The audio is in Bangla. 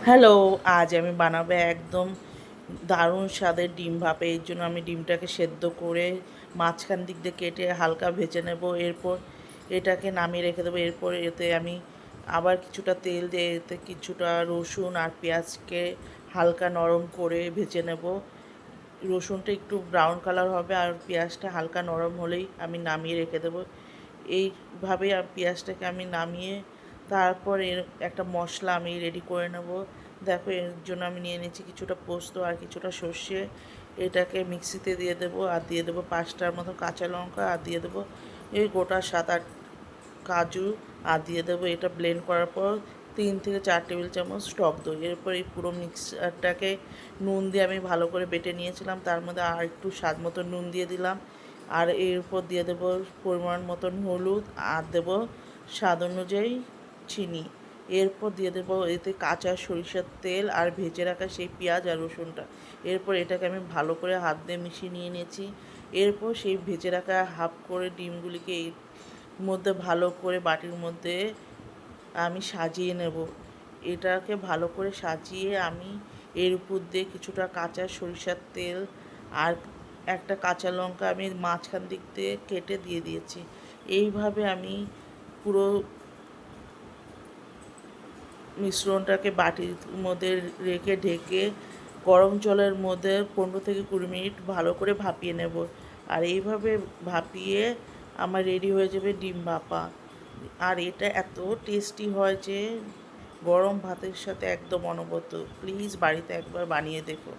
হ্যালো, আজ আমি বানাবো একদম দারুণ স্বাদের ডিম ভাপা। এর জন্য আমি ডিমটাকে সেদ্ধ করে মাঝখান দিক দিয়ে কেটে হালকা ভেজে নেব। এরপর এটাকে নামিয়ে রেখে দেবো। এরপর এতে আমি আবার কিছুটা তেল দিয়ে এতে কিছুটা রসুন আর পেঁয়াজকে হালকা নরম করে ভেজে নেব। রসুনটা একটু ব্রাউন কালার হবে আর পেঁয়াজটা হালকা নরম হলেই আমি নামিয়ে রেখে দেবো। এইভাবে পেঁয়াজটাকে আমি নামিয়ে তারপর এর একটা মশলা আমি রেডি করে নেব। দেখো, এর জন্য আমি নিয়ে নিচ্ছি কিছুটা পোস্ত আর কিছুটা সর্ষে। এটাকে মিক্সিতে দিয়ে দেবো আর দিয়ে দেবো 5টার মতো কাঁচা লঙ্কা আর দিয়ে দেবো এই গোটা 7-8 কাজু আর দিয়ে দেবো। এটা ব্লেন্ড করার পর 3 থেকে 4 টেবিল চামচ টক দই। এরপর এই পুরো মিক্সচারটাকে নুন দিয়ে আমি ভালো করে বেটে নিয়েছিলাম, তার মধ্যে আর একটু স্বাদ মতো নুন দিয়ে দিলাম। আর এর উপর দিয়ে দেবো পরিমাণ মতন হলুদ আর দেবো স্বাদ অনুযায়ী চিনি। এরপর দিয়ে দেবো এতে কাঁচা সরিষার তেল আর ভেজে রাখা সেই পেঁয়াজ আর রসুনটা। এরপর এটাকে আমি ভালো করে হাত দিয়ে মিশিয়ে নিয়ে নিয়েছি। এরপর সেই ভেজে রাখা হাফ করে ডিমগুলিকে এর মধ্যে ভালো করে বাটির মধ্যে আমি সাজিয়ে নেব। এটাকে ভালো করে সাজিয়ে আমি এর উপর দিয়ে কিছুটা কাঁচা সরিষার তেল আর একটা কাঁচা লঙ্কা আমি মাঝখান দিক দিয়ে কেটে দিয়ে দিয়েছি। এইভাবে আমি পুরো মিশ্রণটাকে বাটির মধ্যে রেখে ঢেকে গরম জলের মধ্যে 15 থেকে 20 মিনিট ভালো করে ভাপিয়ে নেব। আর এইভাবে ভাপিয়ে আমার রেডি হয়ে যাবে ডিম ভাপা। আর এটা এত টেস্টি হয় যে গরম ভাতের সাথে একদম অনবদ্য। প্লিজ বাড়িতে একবার বানিয়ে দেখো।